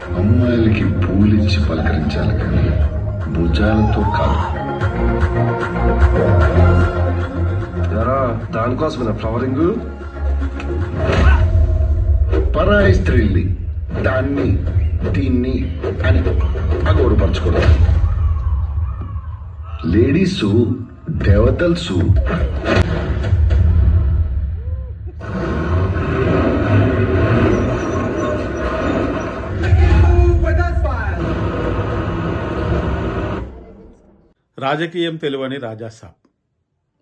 అమ్మాయిలకి పూలిచ్చి పలకరించాలి కానీ భుజాలతో కాదు. దానికోసమే ఫ్లవరింగ్. పరాయి స్త్రీల్ని దాన్ని దీన్ని అని అగౌరవపరచకూడదు. లేడీసు దేవతల్సు. రాజకీయం తెలివని రాజాసాబ్.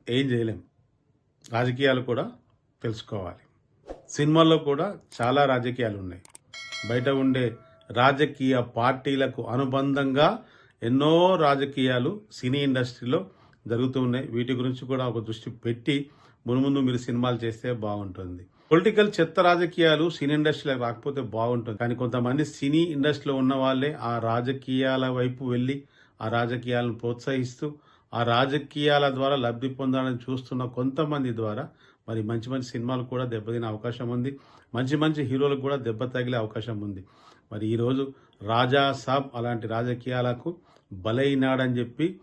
ఏం చేయలేం. రాజకీయాలు కూడా తెలుసుకోవాలి. సినిమాల్లో కూడా చాలా రాజకీయాలు ఉన్నాయి. బయట ఉండే రాజకీయ పార్టీలకు అనుబంధంగా ఎన్నో రాజకీయాలు సినీ ఇండస్ట్రీలో జరుగుతూ ఉన్నాయి. వీటి గురించి కూడా ఒక దృష్టి పెట్టి మునుముందు మీరు సినిమాలు చేస్తే బాగుంటుంది. పొలిటికల్ చెత్త రాజకీయాలు సినీ ఇండస్ట్రీలో రాకపోతే బాగుంటుంది. కానీ కొంతమంది సినీ ఇండస్ట్రీలో ఉన్న వాళ్ళే ఆ రాజకీయాల వైపు వెళ్ళి ఆ రాజకీయాలను ప్రోత్సహిస్తూ ఆ రాజకీయాల ద్వారా లబ్ధి పొందాలని చూస్తున్న కొంతమంది ద్వారా మరి మంచి మంచి సినిమాలు కూడా దెబ్బతినే అవకాశం ఉంది. మంచి మంచి హీరోలకు కూడా దెబ్బ తగిలే అవకాశం ఉంది. మరి ఈరోజు రాజా సాబ్ అలాంటి రాజకీయాలకు బలైనాడని చెప్పి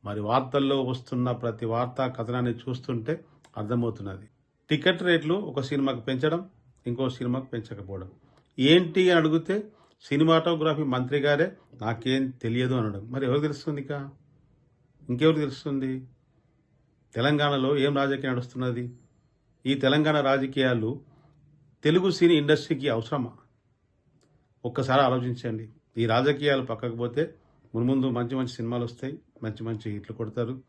మరి వార్తల్లో వస్తున్న ప్రతి వార్తా కథనాన్ని చూస్తుంటే అర్థమవుతున్నది. టికెట్ రేట్లు ఒక సినిమాకు పెంచడం, ఇంకో సినిమాకు పెంచకపోవడం. ఏంటి అని అడిగితే సినిమాటోగ్రఫీ మంత్రి గారే నాకేం తెలియదు అనడం. మరి ఎవరు తెలుస్తుంది? ఇంకెవరు తెలుస్తుంది? తెలంగాణలో ఏం రాజకీయం నడుస్తున్నది? ఈ తెలంగాణ రాజకీయాలు తెలుగు సినీ ఇండస్ట్రీకి అవసరమా? ఒక్కసారి ఆలోచించండి. ఈ రాజకీయాలు పక్కకు పోతే ముందు మంచి మంచి సినిమాలు వస్తాయి, మంచి మంచి హిట్లు కొడతారు.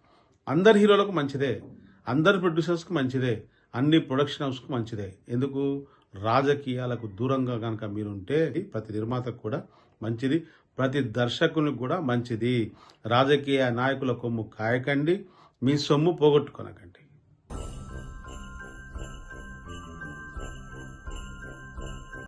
అందరి హీరోలకు మంచిదే, అందరి ప్రొడ్యూసర్స్కి మంచిదే, అన్ని ప్రొడక్షన్ హౌస్కు మంచిదే. ఎందుకు? రాజకీయాలకు దూరంగా కనుక మీరుంటే ప్రతి నిర్మాతకు కూడా మంచిది, ప్రతి దర్శకునికి కూడా మంచిది. రాజకీయ నాయకుల కొమ్ము కాయకండి, మీ సొమ్ము పోగొట్టుకొనకండి.